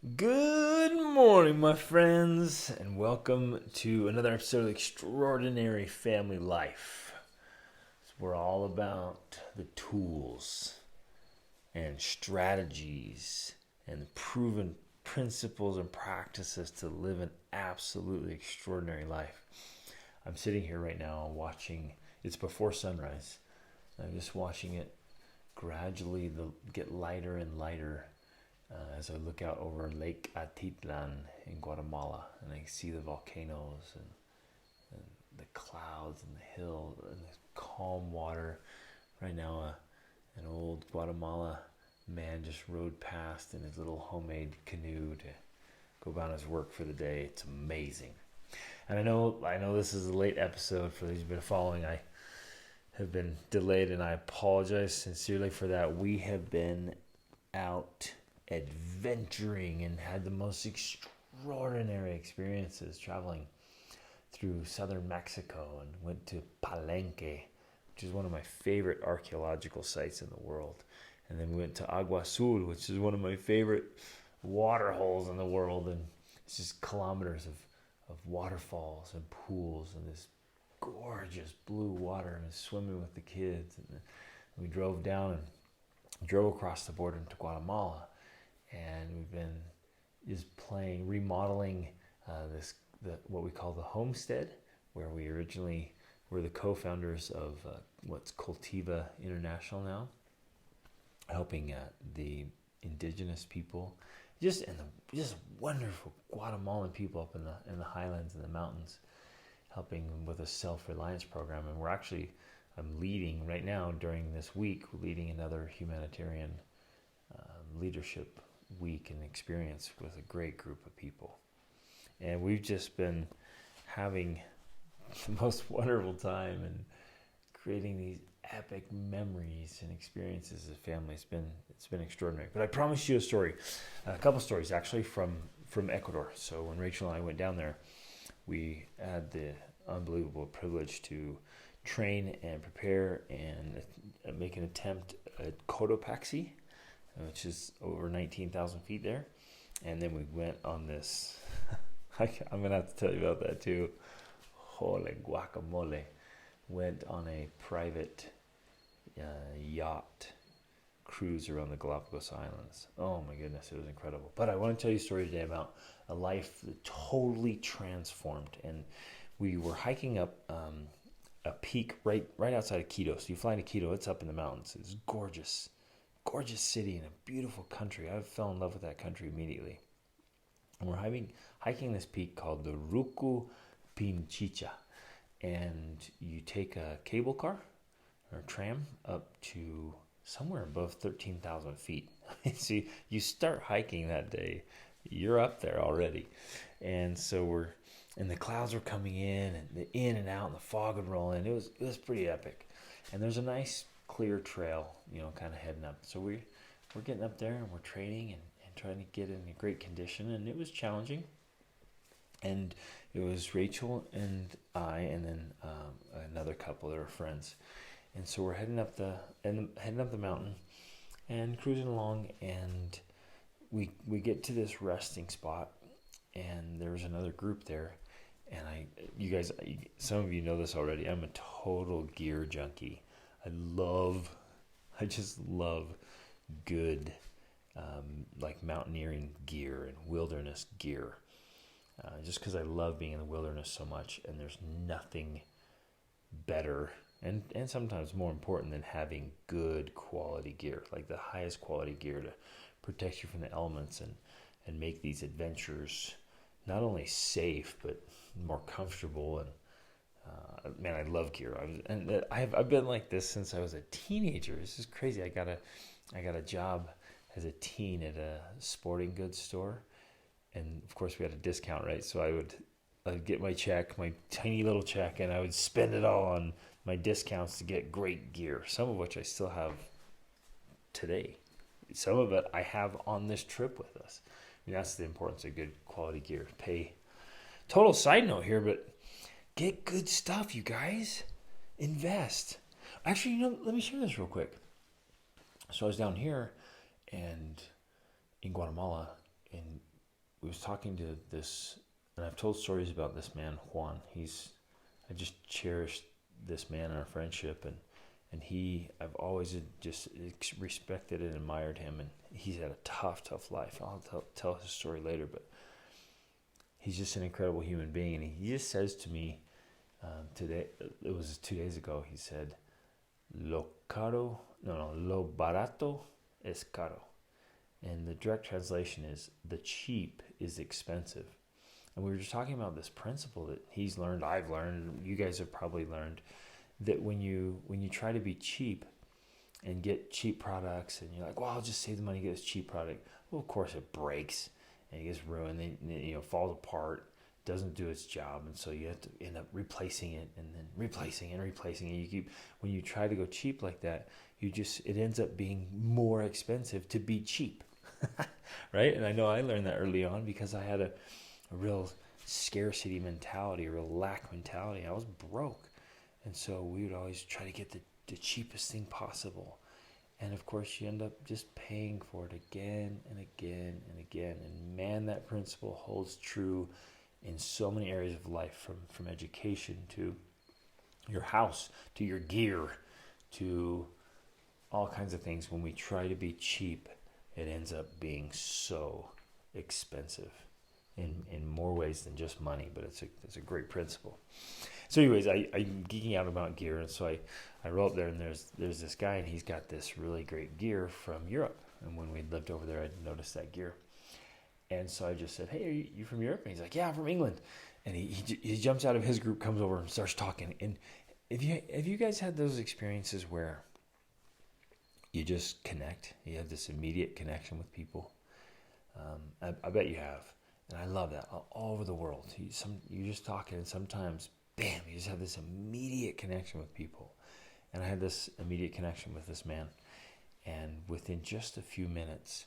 Good morning, my friends, and welcome to another episode of Extraordinary Family Life. We're all about the tools and strategies and proven principles and practices to live an absolutely extraordinary life. I'm sitting here right now watching, it's before sunrise. I'm just watching it gradually get lighter and lighter as I look out over Lake Atitlan in Guatemala, and I see the volcanoes and the clouds and the hills and the calm water. Right now, an old Guatemala man just rode past in his little homemade canoe to go about his work for the day. It's amazing. And I know this is a late episode for those who've been following. I have been delayed, and I apologize sincerely for that. We have been out adventuring and had the most extraordinary experiences traveling through southern Mexico, and went to Palenque, which is one of my favorite archaeological sites in the world. And then we went to Agua Azul, which is one of my favorite water holes in the world. And it's just kilometers of waterfalls and pools and this gorgeous blue water, and swimming with the kids. And we drove down and drove across the border into Guatemala. And we've been just remodeling what we call the homestead, where we originally were the co-founders of what's Cultiva International now, helping the indigenous people, just wonderful Guatemalan people up in the highlands and the mountains, helping them with a self-reliance program. And I'm leading right now during this week. We're leading another humanitarian leadership week and experience with a great group of people. And we've just been having the most wonderful time and creating these epic memories and experiences as a family. It's been extraordinary. But I promised you a couple stories actually from Ecuador. So when Rachel and I went down there, we had the unbelievable privilege to train and prepare and make an attempt at Cotopaxi, which is over 19,000 feet there. And then we went on this, I'm going to have to tell you about that too. Holy guacamole. Went on a private yacht cruise around the Galapagos Islands. Oh my goodness, it was incredible. But I want to tell you a story today about a life that totally transformed. And we were hiking up a peak right outside of Quito. So you fly into Quito, it's up in the mountains. It's gorgeous city and a beautiful country. I fell in love with that country immediately. And we're hiking this peak called the Rucu Pinchicha. And you take a cable car or tram up to somewhere above 13,000 feet. So you start hiking that day, you're up there already. And so the clouds were coming in and out, and the fog would roll in. It was pretty epic. And there's a nice clear trail, kind of heading up. So we're getting up there, and we're training and trying to get in a great condition. And it was challenging. And it was Rachel and I, and then another couple that are friends. And so we're heading up the mountain and cruising along, and we get to this resting spot, and there's another group there. And you guys, some of you know this already. I'm a total gear junkie. I just love good, like mountaineering gear and wilderness gear. Just because I love being in the wilderness so much, and there's nothing better and sometimes more important than having good quality gear, like the highest quality gear to protect you from the elements and make these adventures not only safe but more comfortable. And man, I love gear. I've been like this since I was a teenager. This is crazy. I got a job as a teen at a sporting goods store. And of course, we had a discount, right? So I'd get my check, my tiny little check, and I would spend it all on my discounts to get great gear, some of which I still have today. Some of it I have on this trip with us. I mean, that's the importance of good quality gear. Total side note here, but get good stuff, you guys. Invest. Actually, let me share this real quick. So I was down here and in Guatemala, and was talking to this, and I've told stories about this man, Juan. I just cherished this man in our friendship, and I've always just respected and admired him, and he's had a tough life. I'll tell his story later, but he's just an incredible human being, and he just says to me today, it was 2 days ago, he said, lo barato es caro. And the direct translation is, the cheap is expensive. And we were just talking about this principle that he's learned, I've learned, you guys have probably learned, that when you try to be cheap and get cheap products, and you're like, well, I'll just save the money, get this cheap product. Well, of course it breaks and it gets ruined, it falls apart, doesn't do its job, and so you have to end up replacing it and then replacing it. When you try to go cheap like that, it ends up being more expensive to be cheap. Right? And I know I learned that early on because I had a real scarcity mentality, a real lack mentality. I was broke. And so we would always try to get the cheapest thing possible. And of course, you end up just paying for it again and again and again. And man, that principle holds true in so many areas of life, from education to your house, to your gear, to all kinds of things. When we try to be cheap, it ends up being so expensive in more ways than just money, but it's a great principle. So anyways, I'm geeking out about gear, and so I roll up there, and there's this guy, and he's got this really great gear from Europe. And when we lived over there, I'd noticed that gear. And so I just said, hey, are you from Europe? And he's like, yeah, I'm from England. And he jumps out of his group, comes over and starts talking. And have you guys had those experiences where you just connect? You have this immediate connection with people. I bet you have. And I love that all over the world. You're just talking, and sometimes, bam, you just have this immediate connection with people. And I had this immediate connection with this man. And within just a few minutes,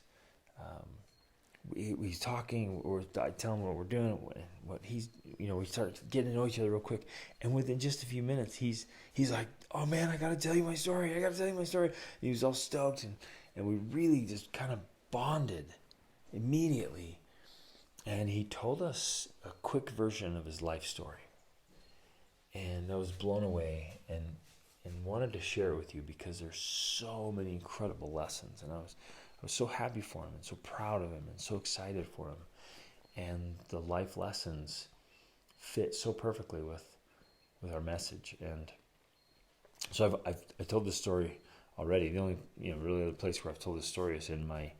he's talking, or I tell him what we're doing, what he's, we start getting to know each other real quick. And within just a few minutes, he's like, oh man, I got to tell you my story. And he was all stoked, and we really just kind of bonded immediately. And he told us a quick version of his life story. And I was blown away and wanted to share it with you because there's so many incredible lessons. And I was so happy for him and so proud of him and so excited for him. And the life lessons fit so perfectly with our message. And so I told this story already. The only really other place where I've told this story is in my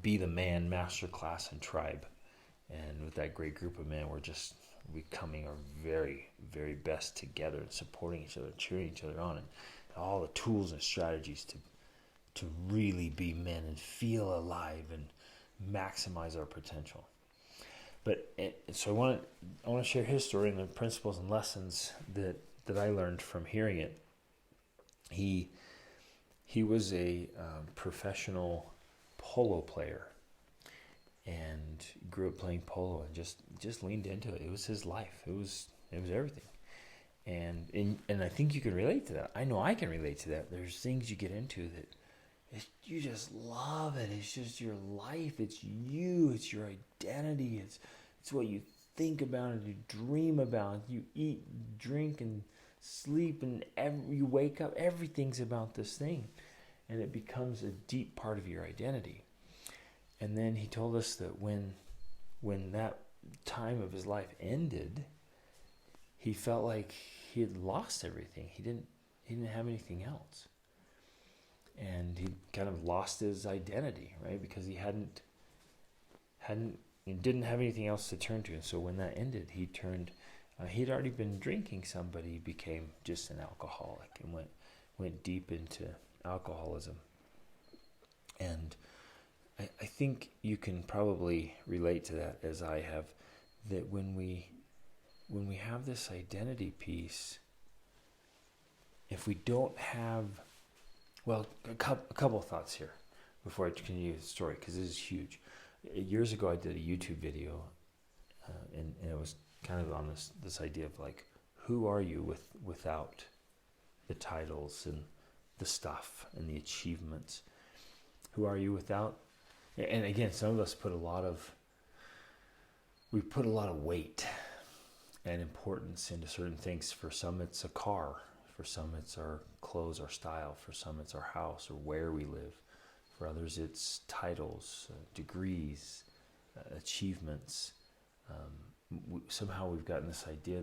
Be the Man masterclass and tribe. And with that great group of men, we're becoming our very, very best together and supporting each other, cheering each other on, and all the tools and strategies to really be men and feel alive and maximize our potential. But so I want to share his story and the principles and lessons that I learned from hearing it. He was a professional polo player and grew up playing polo and just leaned into it. It was his life. It was everything. And I think you can relate to that. I know I can relate to that. There's things you get into that you just love it. It's just your life. It's you. It's your identity. It's what you think about and you dream about. You eat, drink, and sleep, and you wake up. Everything's about this thing, and it becomes a deep part of your identity. And then he told us that when that time of his life ended, he felt like he had lost everything. He didn't have anything else. And he kind of lost his identity, right? Because he didn't have anything else to turn to. And so when that ended, he'd already been drinking some, but he became just an alcoholic and went deep into alcoholism. And I think you can probably relate to that, as I have, that when we have this identity piece, if we don't have, well, a couple of thoughts here before I continue the story, because this is huge. Years ago, I did a YouTube video, and it was kind of on this idea of like, who are you without the titles and the stuff and the achievements? Who are you without? And again, some of us put a lot of we put a lot of weight and importance into certain things. For some, it's a car. For some, it's our clothes, our style. For some, it's our house or where we live. For others, it's titles, degrees, achievements. Somehow we've gotten this idea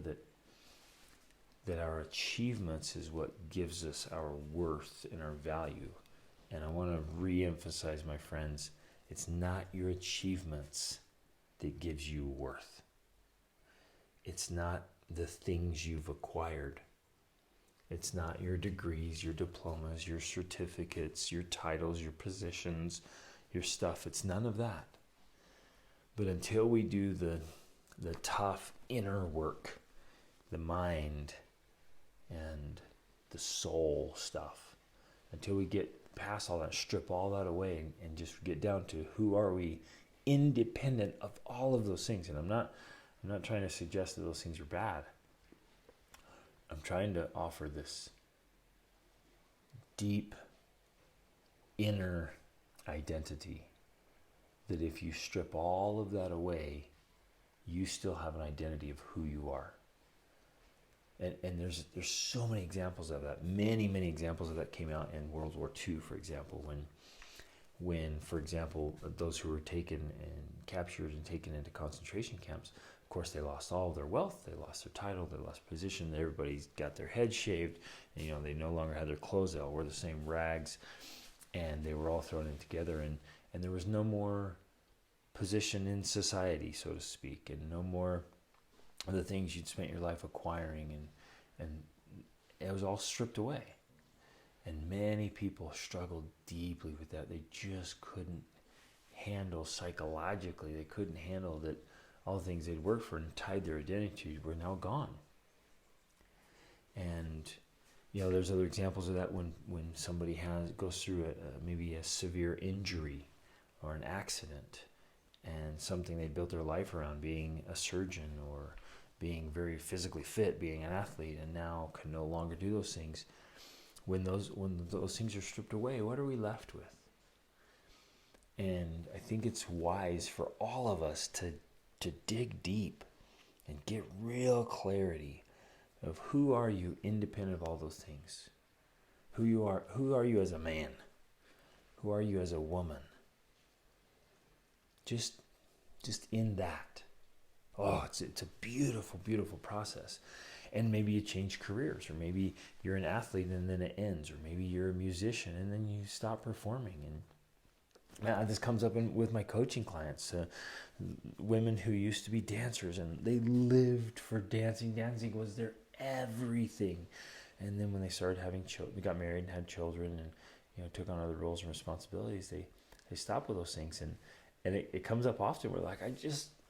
that our achievements is what gives us our worth and our value. And I want to re-emphasize, my friends, it's not your achievements that gives you worth. It's not the things you've acquired. It's not your degrees, your diplomas, your certificates, your titles, your positions, your stuff. It's none of that. But until we do the tough inner work, the mind and the soul stuff, until we get past all that, strip all that away and just get down to who are we independent of all of those things. And I'm not trying to suggest that those things are bad. I'm trying to offer this deep inner identity that if you strip all of that away, you still have an identity of who you are. And there's so many examples of that. Many examples of that came out in World War II, for example, when, for example, those who were taken and captured and taken into concentration camps, of course, they lost all of their wealth, they lost their title, they lost position, everybody's got their head shaved, and, they no longer had their clothes, they all wore the same rags, and they were all thrown in together, and there was no more position in society, so to speak, and no more of the things you'd spent your life acquiring, and it was all stripped away. And many people struggled deeply with that. They just couldn't handle psychologically, they couldn't handle that all the things they'd worked for and tied their identity to were now gone. And there's other examples of that when somebody goes through maybe a severe injury or an accident, and something they built their life around, being a surgeon or being very physically fit, being an athlete, and now can no longer do those things. When those things are stripped away, what are we left with? And I think it's wise for all of us to dig deep and get real clarity of who are you independent of all those things. Who are you as a man? Who are you as a woman? Just in that. Oh, it's a beautiful, beautiful process. And maybe you change careers, or maybe you're an athlete and then it ends, or maybe you're a musician and then you stop performing. And this comes up with my coaching clients, women who used to be dancers and they lived for dancing. Dancing was their everything. And then when they started having children, they got married and had children and took on other roles and responsibilities, they stopped with those things. And it comes up often. We're like,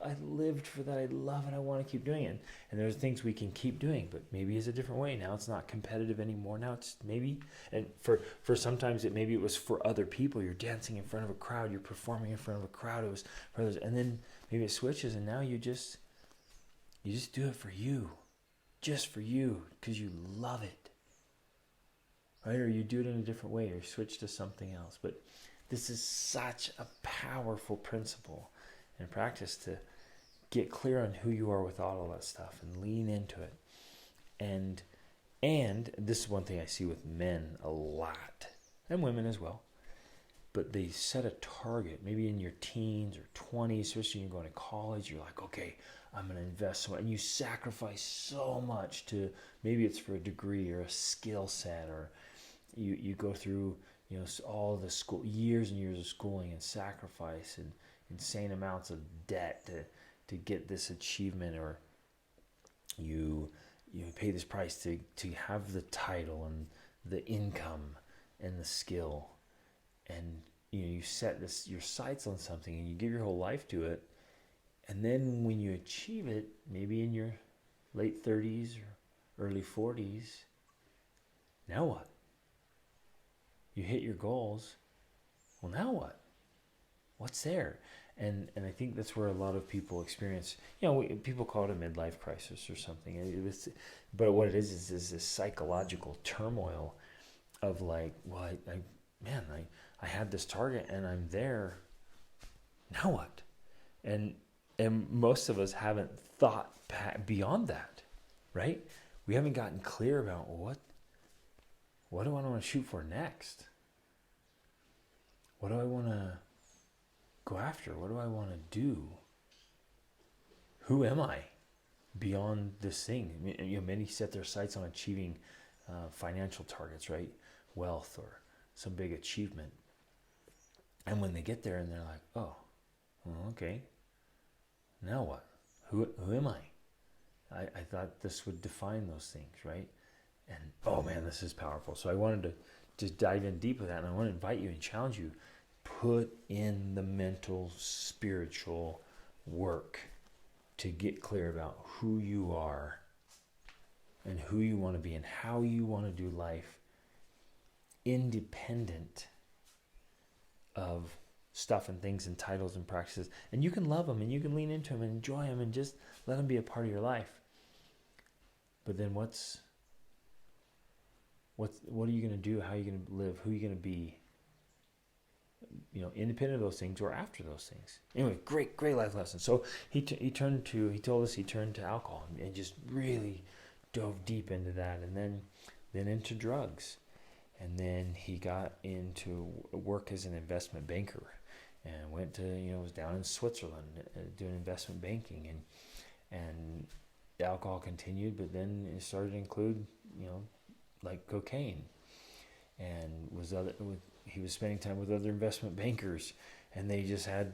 I lived for that. I love it. I want to keep doing it. And there's things we can keep doing, but maybe it's a different way. Now it's not competitive anymore. Now it's maybe, and for sometimes maybe it was for other people. You're dancing in front of a crowd. You're performing in front of a crowd. It was for others. And then maybe it switches, and now you just do it for you. Just for you, because you love it. Right? Or you do it in a different way, or you switch to something else. But this is such a powerful principle and practice to get clear on who you are with all of that stuff and lean into it. And this is one thing I see with men a lot, and women as well. But they set a target, maybe in your teens or 20s, especially when you're going to college. You're like, okay, I'm going to invest so much. And you sacrifice so much to, maybe it's for a degree or a skill set, or you go through all the school, years and years of schooling and sacrifice and insane amounts of debt to get this achievement, or you pay this price to have the title and the income and the skill, and you set your sights on something and you give your whole life to it, and then when you achieve it, maybe in your late 30s or early 40s, now what? You hit your goals. Well, now what? What's there? And I think that's where a lot of people experience, people call it a midlife crisis or something. But what it is this psychological turmoil of like, well, I had this target and I'm there. Now what? And And most of us haven't thought beyond that, right? We haven't gotten clear about what do I want to shoot for next? What do I want to go after? What do I want to do? Who am I beyond this thing? Many set their sights on achieving financial targets, right? Wealth or some big achievement. And when they get there and they're like, oh, well, okay, now what? Who am I? I thought this would define those things, right? And oh man, this is powerful. So I wanted to just dive in deep with that, and I want to invite you and challenge you. Put in the mental, spiritual work to get clear about who you are and who you want to be and how you want to do life independent of stuff and things and titles and practices. And you can love them and you can lean into them and enjoy them and just let them be a part of your life. But then what are you going to do? How are you going to live? Who are you going to be? Independent of those things or after those things. Anyway, great life lesson. So he told us he turned to alcohol and just really dove deep into that, and then into drugs, and then he got into work as an investment banker, and went to was down in Switzerland doing investment banking, and the alcohol continued, but then it started to include like cocaine, and he was spending time with other investment bankers, and they just had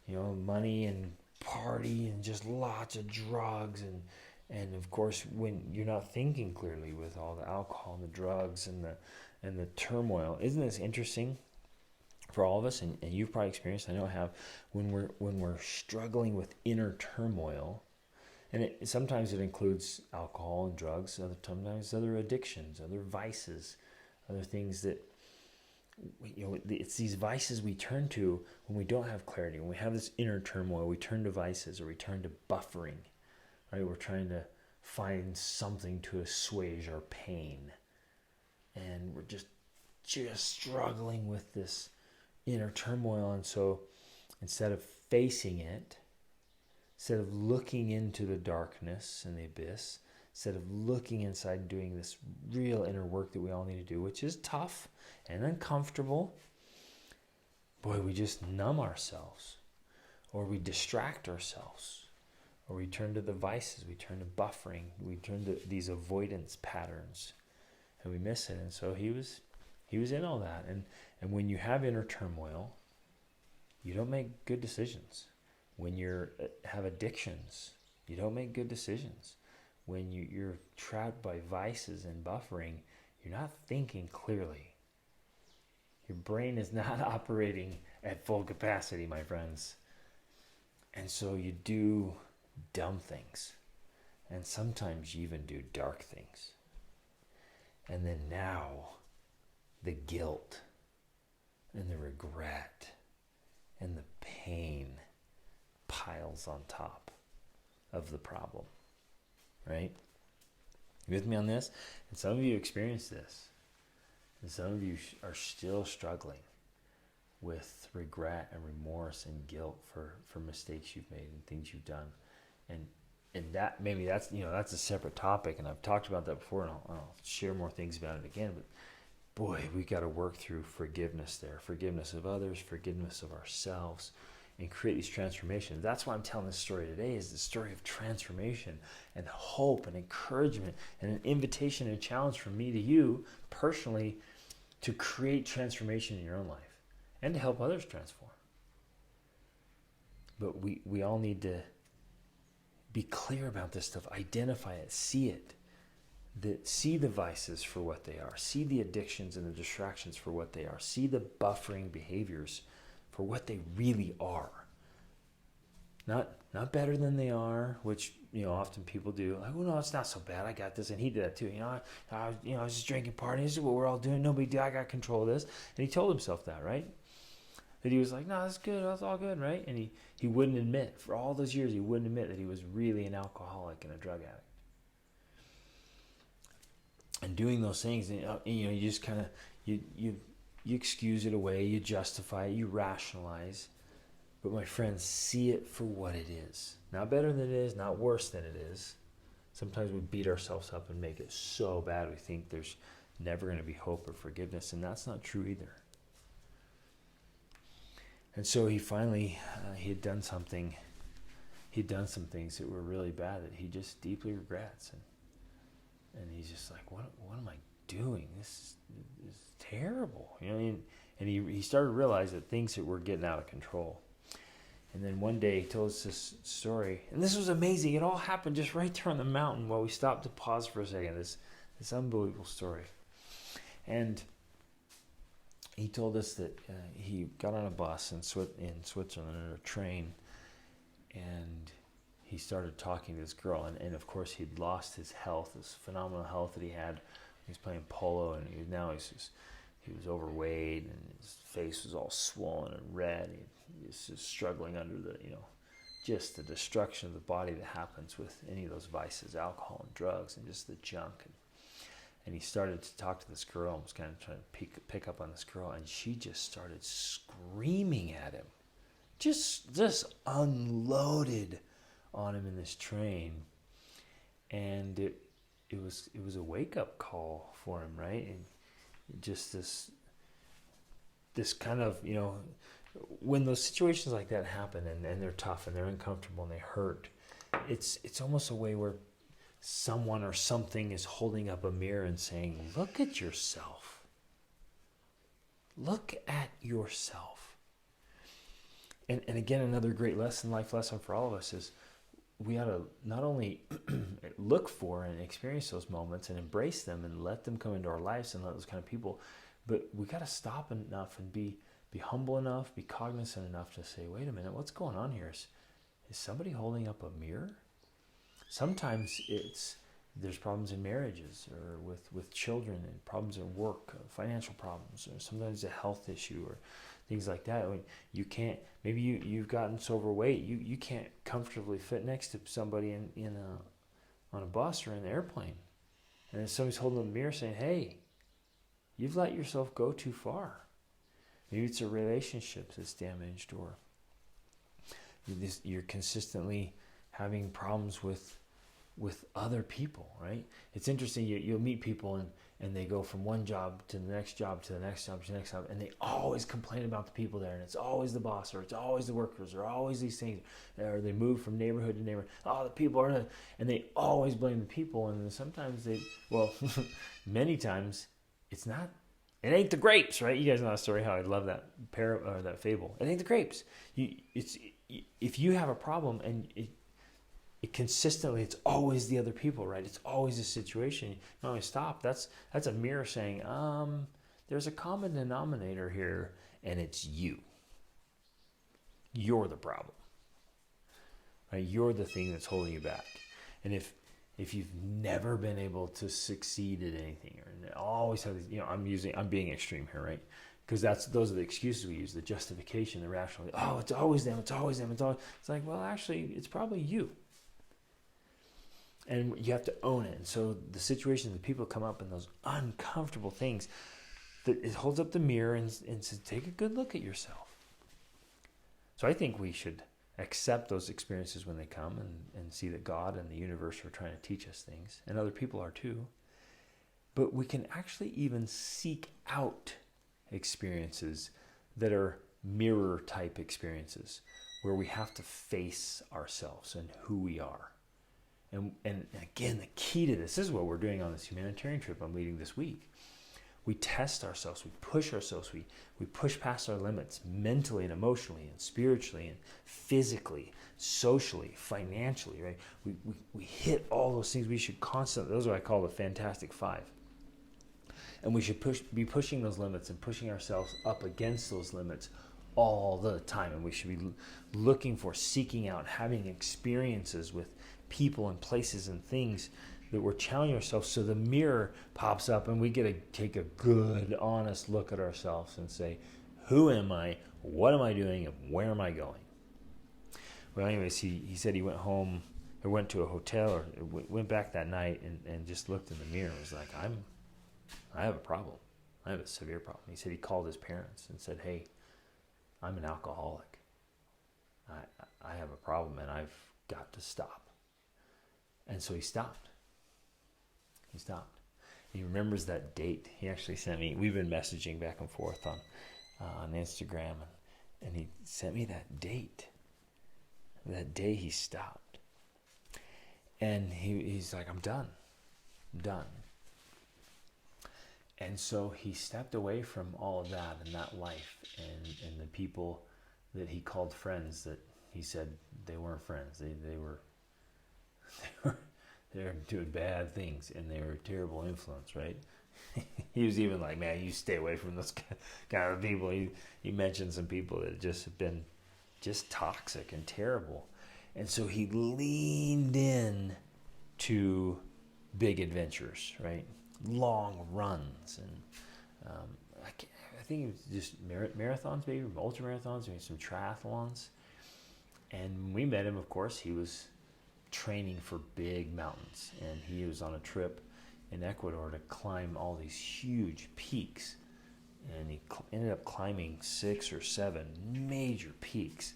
money and party and just lots of drugs, and of course when you're not thinking clearly with all the alcohol and the drugs and the turmoil. Isn't this interesting for all of us? And you've probably experienced, I know I have, when we're struggling with inner turmoil, and sometimes it includes alcohol and drugs, sometimes other addictions, other vices, other things that it's these vices we turn to when we don't have clarity. When we have this inner turmoil, we turn to vices, or we turn to buffering, right? We're trying to find something to assuage our pain, and we're just struggling with this inner turmoil. And so instead of facing it, instead of looking into the darkness and the abyss, instead of looking inside and doing this real inner work that we all need to do, which is tough and uncomfortable, boy, we just numb ourselves, or we distract ourselves, or we turn to the vices, we turn to buffering, we turn to these avoidance patterns, and we miss it. And so he was in all that. And when you have inner turmoil, you don't make good decisions. When you have addictions, you don't make good decisions. When you're trapped by vices and buffering, you're not thinking clearly. Your brain is not operating at full capacity, my friends. And so you do dumb things. And sometimes you even do dark things. And then now, the guilt and the regret and the pain piles on top of the problem. Right? You with me on this? And some of you experience this. And some of you are still struggling with regret and remorse and guilt for mistakes you've made and things you've done. And that maybe that's a separate topic, and I've talked about that before, and I'll share more things about it again. But boy, we got to work through forgiveness there. Forgiveness of others, forgiveness of ourselves, and create these transformations. That's why I'm telling this story today, is the story of transformation and hope and encouragement and an invitation and a challenge from me to you personally to create transformation in your own life and to help others transform. But we all need to be clear about this stuff, identify it, see it, see the vices for what they are, see the addictions and the distractions for what they are, see the buffering behaviors for what they really are. Not better than they are, which often people do. Like, well, no, it's not so bad. I got this, and he did that too. I was just drinking, partying. This is what we're all doing. No big deal. I got control of this. And he told himself that, right? That he was like, no, that's good. That's all good, right? And he wouldn't admit, for all those years, he wouldn't admit that he was really an alcoholic and a drug addict. And doing those things, you just kind of you excuse it away, you justify it, you rationalize. But my friends, see it for what it is. Not better than it is, not worse than it is. Sometimes we beat ourselves up and make it so bad we think there's never going to be hope or forgiveness, and that's not true either. And so he finally, he had done some things that were really bad that he just deeply regrets. And he's just like, what am I doing? This is terrible. You know, and he started to realize that things that were getting out of control. And then one day he told us this story, and this was amazing. It all happened just right there on the mountain while we stopped to pause for a second. This unbelievable story. And he told us that he got on a bus in Switzerland, or a train, and he started talking to this girl. And of course, he'd lost his health, this phenomenal health that he had. He was playing polo, and he was overweight, and his face was all swollen and red. He was just struggling under just the destruction of the body that happens with any of those vices, alcohol and drugs, and just the junk. And he started to talk to this girl and was kind of trying to pick up on this girl, and she just started screaming at him, just unloaded on him in this train. And it was a wake-up call for him, right? And just this kind of, when those situations like that happen and they're tough and they're uncomfortable and they hurt, it's almost a way where someone or something is holding up a mirror and saying, look at yourself. Look at yourself. And again, another great life lesson for all of us is we ought to not only look for and experience those moments and embrace them and let them come into our lives and let those kind of people, but we got to stop enough and be humble enough, be cognizant enough to say, wait a minute, what's going on here? Is somebody holding up a mirror? Sometimes there's problems in marriages or with children, and problems at work, financial problems, or sometimes a health issue or things like that. When maybe you've gotten so overweight, you can't comfortably fit next to somebody on a bus or in an airplane. And then somebody's holding a mirror saying, hey, you've let yourself go too far. Maybe it's a relationship that's damaged, or you're consistently having problems with other people, right? It's interesting, you'll meet people and they go from one job to the next job to the next job to the next job, and they always complain about the people there, and it's always the boss, or it's always the workers, or always these things, or they move from neighborhood to neighborhood. Oh, the people are, and they always blame the people, and sometimes many times it ain't the grapes, right? You guys know that story, how I love that that fable. It ain't the grapes. If you have a problem and it consistently, it's always the other people, right? It's always a situation. You don't always stop. That's a mirror saying, there's a common denominator here, and it's you. You're the problem, right? You're the thing that's holding you back. And if you've never been able to succeed at anything, or always have these, I'm being extreme here, right? Because those are the excuses we use, the justification, the rationale. Oh, it's always them. It's always them. It's like, well, actually, it's probably you. And you have to own it. And so the situations that people come up in those uncomfortable things, that it holds up the mirror and says, take a good look at yourself. So I think we should accept those experiences when they come and see that God and the universe are trying to teach us things, and other people are too. But we can actually even seek out experiences that are mirror type experiences, where we have to face ourselves and who we are. And again, the key to this is what we're doing on this humanitarian trip I'm leading this week. We test ourselves, we push ourselves, we push past our limits mentally and emotionally and spiritually and physically, socially, financially, right? We hit all those things. We should constantly, those are what I call the Fantastic Five. And we should be pushing those limits and pushing ourselves up against those limits all the time. And we should be looking for, seeking out, having experiences with people and places and things that we're challenging ourselves, so the mirror pops up and we get to take a good, honest look at ourselves and say, who am I, what am I doing, and where am I going? Well, anyways, he said he went home, or went to a hotel, or went back that night and just looked in the mirror and was like, I have a problem. I have a severe problem. He said he called his parents and said, hey, I'm an alcoholic. I have a problem and I've got to stop. And so he stopped. He stopped. He remembers that date. He actually sent me, we've been messaging back and forth on Instagram, and he sent me that date. That day he stopped. And he's like, I'm done. I'm done. And so he stepped away from all of that and that life and the people that he called friends that he said they weren't friends. They were doing bad things and they were a terrible influence, right? He was even like, man, you stay away from those kind of people. He mentioned some people that just have been just toxic and terrible. And so he leaned in to big adventures, right? Long runs. And I think it was just marathons, maybe ultra marathons, maybe some triathlons. And when we met him, of course, he was training for big mountains. And he was on a trip in Ecuador to climb all these huge peaks. And he ended up climbing 6 or 7 major peaks,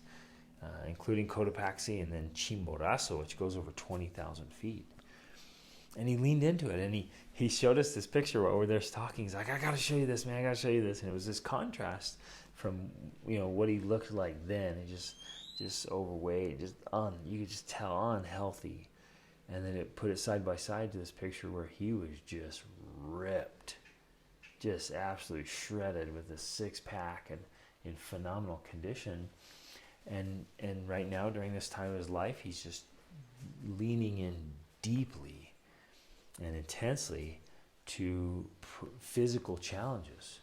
including Cotopaxi and then Chimborazo, which goes over 20,000 feet. And he leaned into it, and he showed us this picture while we're there talking. He's like, I got to show you this, man. I got to show you this. And it was this contrast from, what he looked like then. He just overweight, you could just tell unhealthy. And then it put it side by side to this picture where he was just ripped, just absolutely shredded with a 6-pack and in phenomenal condition. And right now, during this time of his life, he's just leaning in deeply and intensely to physical challenges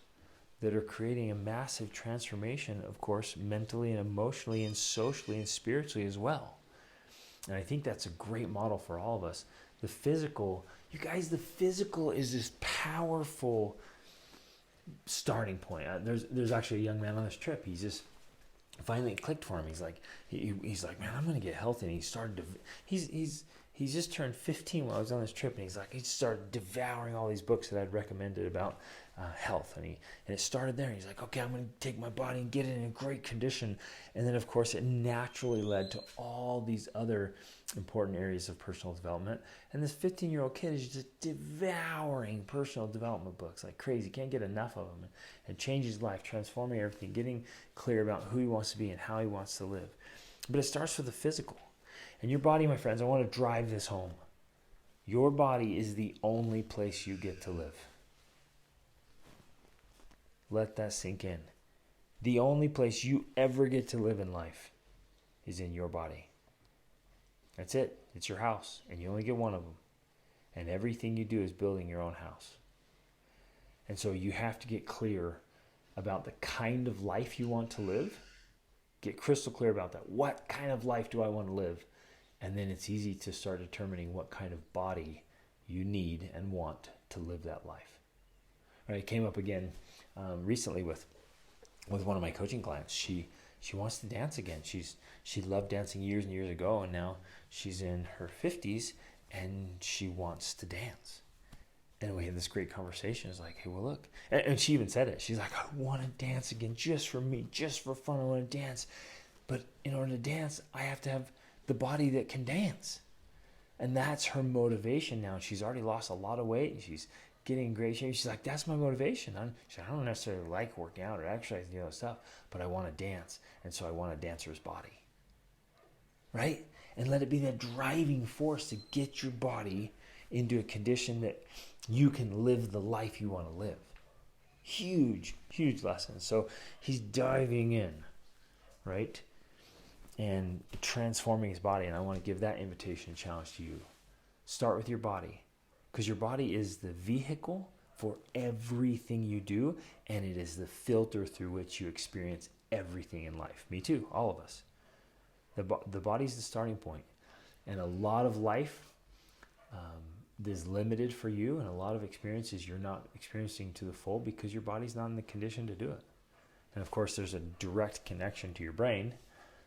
that are creating a massive transformation, of course, mentally and emotionally and socially and spiritually as well. And I think that's a great model for all of us. The physical, you guys, the physical is this powerful starting point. There's actually a young man on this trip. He's just finally it clicked for him. He's like, he's like, man, I'm gonna get healthy. And he started to, he's just turned 15 while I was on this trip, and he's like, he started devouring all these books that I'd recommended about health, and it started there. He's like, okay, I'm gonna take my body and get it in a great condition. And then of course it naturally led to all these other important areas of personal development. And this 15-year-old kid is just devouring personal development books like crazy. Can't get enough of them, and changes his life, transforming everything, getting clear about who he wants to be and how he wants to live. But it starts with the physical. And your body, my friends, I want to drive this home. Your body is the only place you get to live. Let that sink in. The only place you ever get to live in life is in your body. That's it. It's your house, and you only get one of them. And everything you do is building your own house. And so you have to get clear about the kind of life you want to live. Get crystal clear about that. What kind of life do I want to live? And then it's easy to start determining what kind of body you need and want to live that life. Right, it came up again recently with one of my coaching clients. She wants to dance again. She loved dancing years and years ago, and now she's in her 50s and she wants to dance. And we had this great conversation. It's like, hey, well, look. And she even said it. She's like, I want to dance again just for me, just for fun. I want to dance. But in order to dance, I have to have the body that can dance. And that's her motivation now. She's already lost a lot of weight, and she's getting in great shape. She's like, that's my motivation. She's like, I don't necessarily like working out or exercising, stuff, but I want to dance. And so I want a dancer's body. Right? And let it be that driving force to get your body into a condition that you can live the life you want to live. Huge, huge lesson. So he's diving in, right? And transforming his body. And I want to give that invitation and challenge to you. Start with your body, because your body is the vehicle for everything you do, and it is the filter through which you experience everything in life. Me too, all of us. The body's the starting point. And a lot of life is limited for you, and a lot of experiences you're not experiencing to the full because your body's not in the condition to do it. And of course, there's a direct connection to your brain.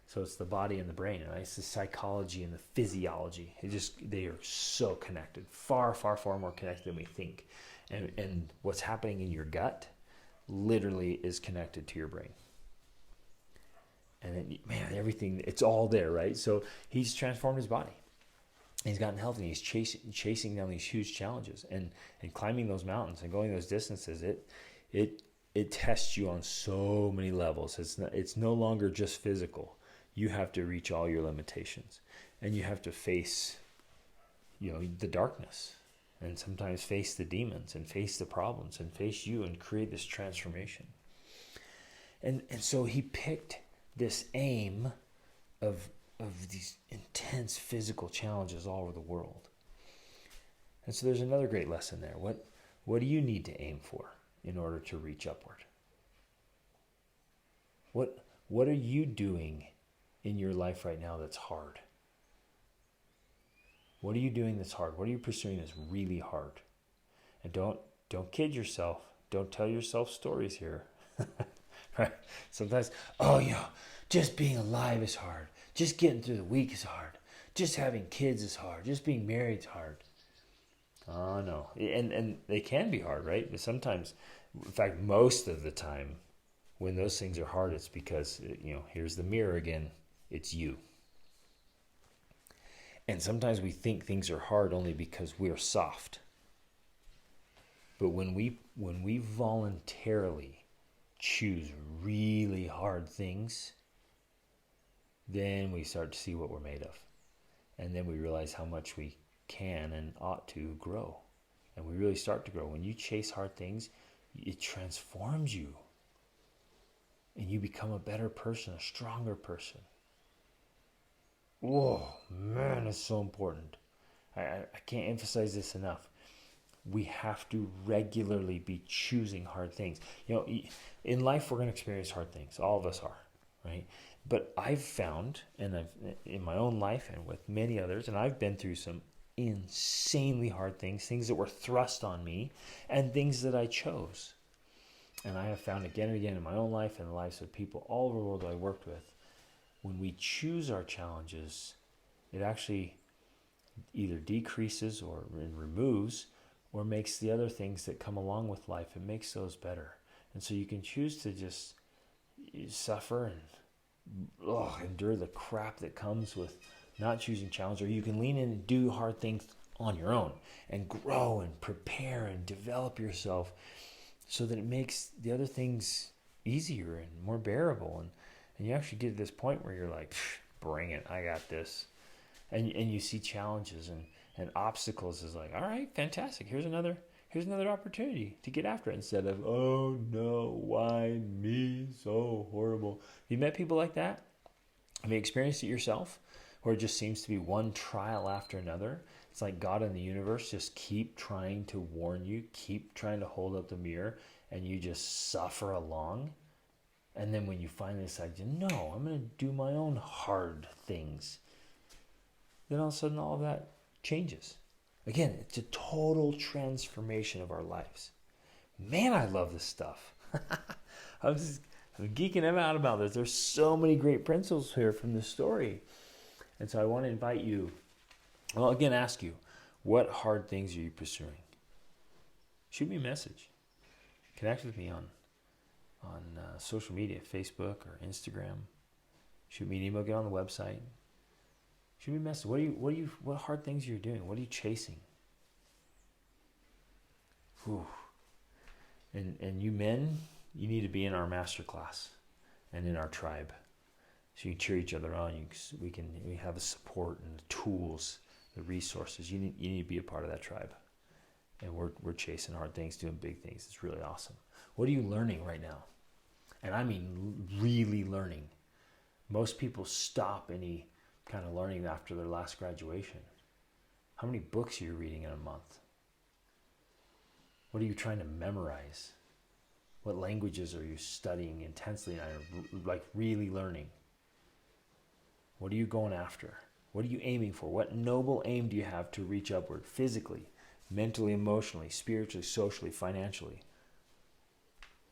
So it's the body and the brain, right? It's the psychology and the physiology. They are so connected, far, far, far more connected than we think. And what's happening in your gut literally is connected to your brain. And then, man, everything, it's all there, right? So he's transformed his body. He's gotten healthy. He's chasing down these huge challenges and climbing those mountains and going those distances. It tests you on so many levels. It's no longer just physical. You have to reach all your limitations, and you have to face, the darkness, and sometimes face the demons and face the problems and face you and create this transformation. And so he picked this aim of these intense physical challenges all over the world. And so there's another great lesson there. What do you need to aim for in order to reach upward? What are you doing in your life right now that's hard? What are you doing that's hard? What are you pursuing that's really hard? And don't kid yourself. Don't tell yourself stories here. Right? Sometimes, just being alive is hard. Just getting through the week is hard. Just having kids is hard. Just being married is hard. Oh, no. And they can be hard, right? But sometimes, in fact, most of the time, when those things are hard, it's because, here's the mirror again. It's you. And sometimes we think things are hard only because we're soft. But when we voluntarily choose really hard things, then we start to see what we're made of. And then we realize how much we can and ought to grow. And we really start to grow. When you chase hard things, it transforms you. And you become a better person, a stronger person. Whoa, man, it's so important. I can't emphasize this enough. We have to regularly be choosing hard things. In life, we're going to experience hard things. All of us are, right? But I've found, and I've in my own life and with many others, and I've been through some insanely hard things that were thrust on me, and things that I chose. And I have found again and again in my own life and the lives of people all over the world that I worked with, when we choose our challenges, it actually either decreases or removes or makes the other things that come along with life, it makes those better. And so you can choose to just suffer and endure the crap that comes with not choosing challenge, or you can lean in and do hard things on your own and grow and prepare and develop yourself so that it makes the other things easier and more bearable. And you actually get to this point where you're like, bring it, I got this. And you see challenges and obstacles is like, all right, fantastic. Here's another opportunity to get after it, instead of, oh no, why me? So horrible. Have you met people like that? Have you experienced it yourself? Where it just seems to be one trial after another. It's like God and the universe just keep trying to warn you, keep trying to hold up the mirror, and you just suffer along. And then when you finally decide, no, I'm going to do my own hard things, then all of a sudden all of that changes. Again, it's a total transformation of our lives. Man, I love this stuff. I'm geeking out about this. There's so many great principles here from this story. And so I want to invite you, ask you, what hard things are you pursuing? Shoot me a message. Connect with me on social media, Facebook or Instagram. Shoot me an email, get on the website. Shoot me a message. What hard things are you doing? What are you chasing? Whew. And you men, you need to be in our master class and in our tribe. So you can cheer each other on. We have the support and the tools, the resources. You need to be a part of that tribe. And we're chasing hard things, doing big things. It's really awesome. What are you learning right now? And I mean really learning. Most people stop any kind of learning after their last graduation. How many books are you reading in a month? What are you trying to memorize? What languages are you studying intensely and like really learning? What are you going after? What are you aiming for? What noble aim do you have to reach upward physically, mentally, emotionally, spiritually, socially, financially?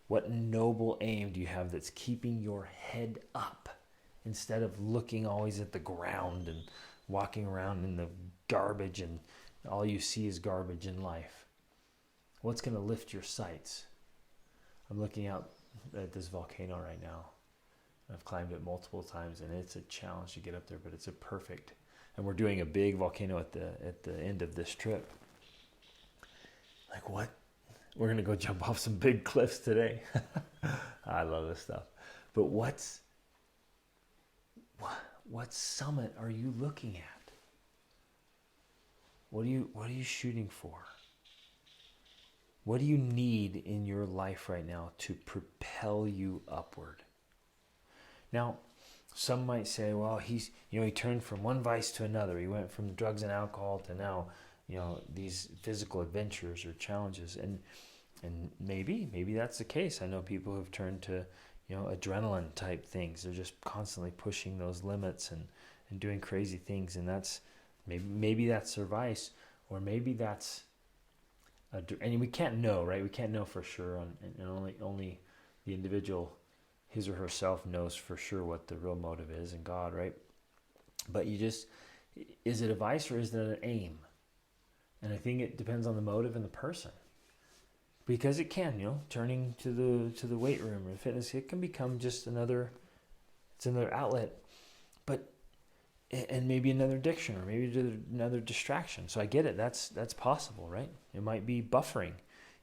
What noble aim do you have that's keeping your head up instead of looking always at the ground and walking around in the garbage and all you see is garbage in life? What's going to lift your sights? I'm looking out at this volcano right now. I've climbed it multiple times, and it's a challenge to get up there, but it's a perfect. And we're doing a big volcano at the end of this trip. Like what? We're gonna go jump off some big cliffs today. I love this stuff. But what summit are you looking at? What are you shooting for? What do you need in your life right now to propel you upward? Now, some might say, well, he turned from one vice to another. He went from drugs and alcohol to now, these physical adventures or challenges. And maybe that's the case. I know people who've turned to, adrenaline type things. They're just constantly pushing those limits and doing crazy things. And that's maybe that's their vice, or maybe that's and we can't know, right? We can't know for sure, and only the individual, his or herself, knows for sure what the real motive is, and God, right? But is it a vice or is it an aim? And I think it depends on the motive and the person, because it can, turning to the weight room or fitness, it can become just another outlet, but and maybe another addiction, or maybe another distraction. So I get it. That's possible, right? It might be buffering.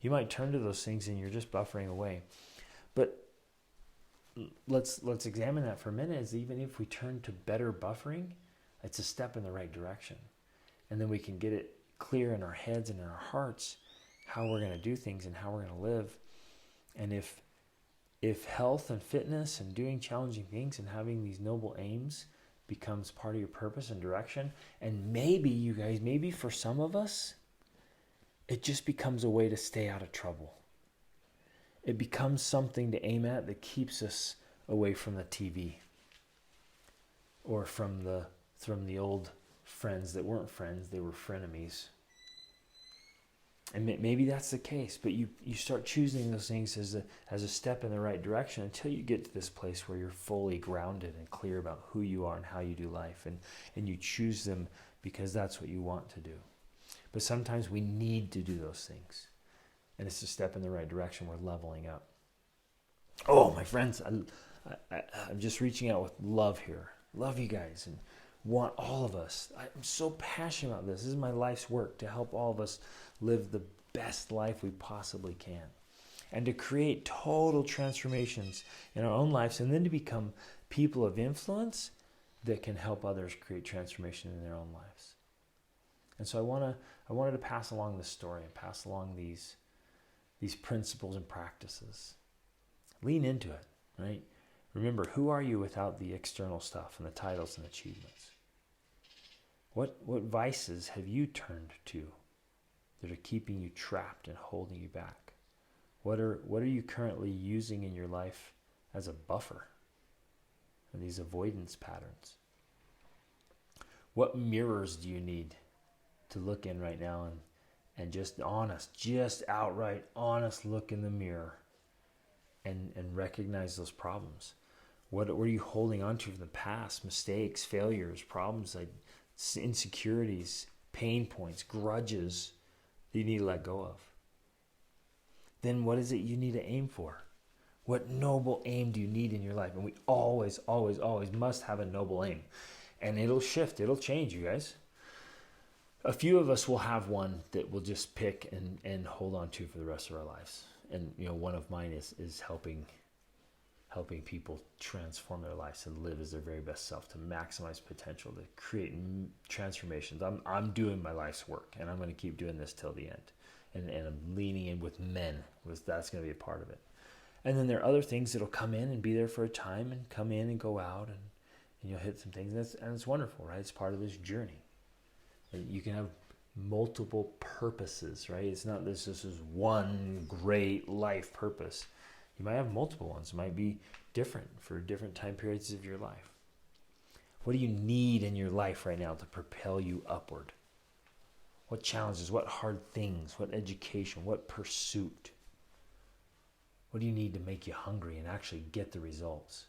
You might turn to those things and you're just buffering away. But let's examine that for a minute. Is even if we turn to better buffering, it's a step in the right direction. And then we can get it clear in our heads and in our hearts how we're going to do things and how we're going to live. And if health and fitness and doing challenging things and having these noble aims becomes part of your purpose and direction, and maybe for some of us, it just becomes a way to stay out of trouble. It becomes something to aim at that keeps us away from the TV, or from the old friends that weren't friends, they were frenemies. And maybe that's the case, but you start choosing those things as a step in the right direction until you get to this place where you're fully grounded and clear about who you are and how you do life, and you choose them because that's what you want to do. But sometimes we need to do those things, and it's a step in the right direction. We're leveling up. Oh, my friends, I'm just reaching out with love here. Love you guys and want all of us. I'm so passionate about this. This is my life's work, to help all of us live the best life we possibly can, and to create total transformations in our own lives, and then to become people of influence that can help others create transformation in their own lives. And so I wanted to pass along this story and pass along these principles and practices. Lean into it, right? Remember, who are you without the external stuff and the titles and achievements? What vices have you turned to that are keeping you trapped and holding you back? What are you currently using in your life as a buffer? And these avoidance patterns. What mirrors do you need to look in right now and just outright honest look in the mirror and recognize those problems? What are you holding on to from the past? Mistakes, failures, problems, like insecurities, pain points, grudges that you need to let go of. Then what is it you need to aim for? What noble aim do you need in your life? And we always, always, always must have a noble aim. And it'll shift, it'll change, you guys. A few of us will have one that we'll just pick and hold on to for the rest of our lives. And one of mine is helping people transform their lives to live as their very best self, to maximize potential, to create transformations. I'm doing my life's work, and I'm going to keep doing this till the end. And I'm leaning in with men. That's going to be a part of it. And then there are other things that'll come in and be there for a time and come in and go out, and you'll hit some things. And it's wonderful, right? It's part of this journey. You can have multiple purposes, right? It's not this is one great life purpose. You might have multiple ones. It might be different for different time periods of your life. What do you need in your life right now to propel you upward? What challenges, what hard things, what education, what pursuit? What do you need to make you hungry and actually get the results?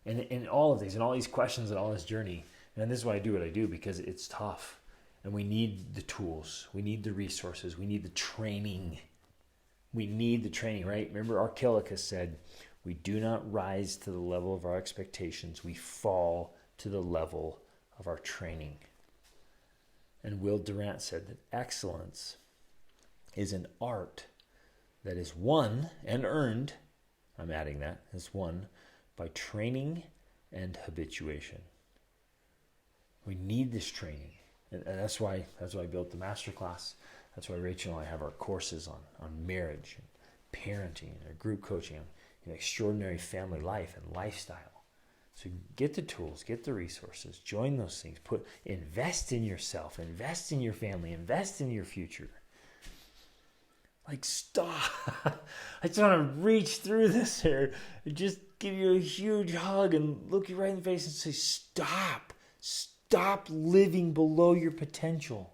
And all of these, and all these questions and all this journey, and this is why I do what I do, because it's tough. And we need the tools. We need the resources. We need the training. We need the training, right? Remember Archilochus said, We do not rise to the level of our expectations. We fall to the level of our training. And Will Durant said that excellence is an art that is won and earned, I'm adding that, is won by training and habituation. We need this training. And that's why I built the masterclass. That's why Rachel and I have our courses on marriage and parenting and our group coaching and extraordinary family life and lifestyle. So get the tools, get the resources, join those things, invest in yourself, invest in your family, invest in your future. Like, stop. I just want to reach through this here and just give you a huge hug and look you right in the face and say, stop. Stop living below your potential.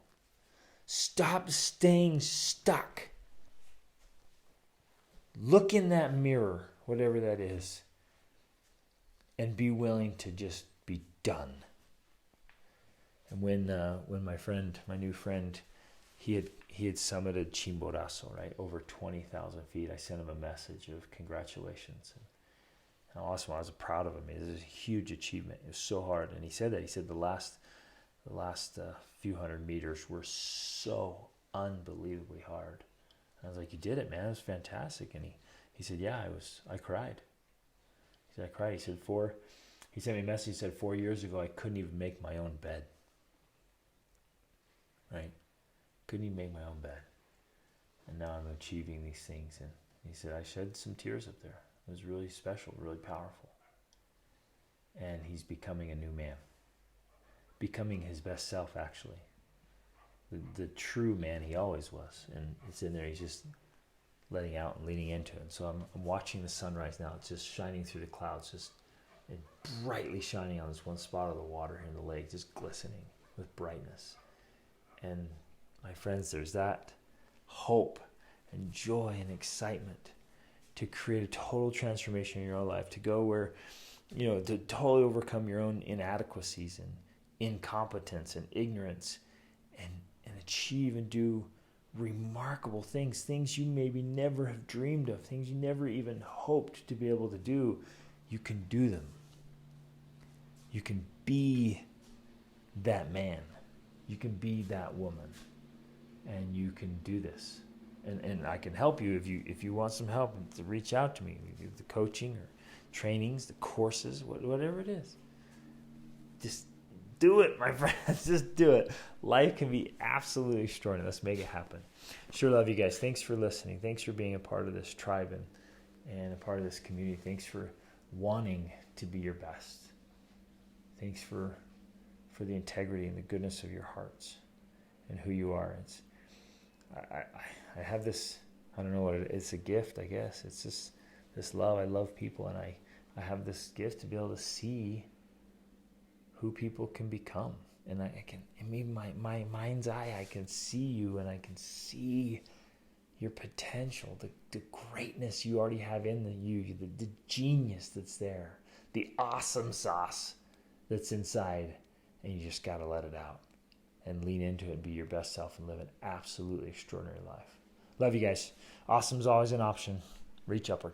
Stop staying stuck. Look in that mirror, whatever that is, and be willing to just be done. And when my new friend, he had summited Chimborazo, right, over 20,000 feet, I sent him a message of congratulations. And awesome, I was proud of him. It was a huge achievement. It was so hard. And he said the last few hundred meters were so unbelievably hard. And I was like, you did it, man. It was fantastic. And he said, yeah, I cried. He said, I cried. He sent me a message. He said, 4 years ago, I couldn't even make my own bed. Right? Couldn't even make my own bed. And now I'm achieving these things. And he said, I shed some tears up there. It was really special, really powerful. And he's becoming a new man. Becoming his best self, actually. The true man he always was. And it's in there. He's just letting out and leaning into it. And so I'm watching the sunrise now. It's just shining through the clouds, just brightly shining on this one spot of the water here in the lake, just glistening with brightness. And my friends, there's that hope and joy and excitement to create a total transformation in your own life, to go where, to totally overcome your own inadequacies and incompetence and ignorance and achieve and do remarkable things you maybe never have dreamed of, things you never even hoped to be able to do. You can do them. You can be that man. You can be that woman. And you can do this. And I can help you if you want some help, to reach out to me. The coaching or trainings, the courses, whatever it is. Just do it, my friends. Just do it. Life can be absolutely extraordinary. Let's make it happen. Sure love you guys. Thanks for listening. Thanks for being a part of this tribe and a part of this community. Thanks for wanting to be your best. Thanks for the integrity and the goodness of your hearts and who you are. I have this, I don't know what it is. It's a gift, I guess. It's just this love. I love people, and I have this gift to be able to see who people can become. And I can, in my mind's eye, I can see you, and I can see your potential, the greatness you already have in you, the genius that's there, the awesome sauce that's inside, and you just got to let it out and lean into it and be your best self and live an absolutely extraordinary life. Love you guys. Awesome's always an option. Reach upward.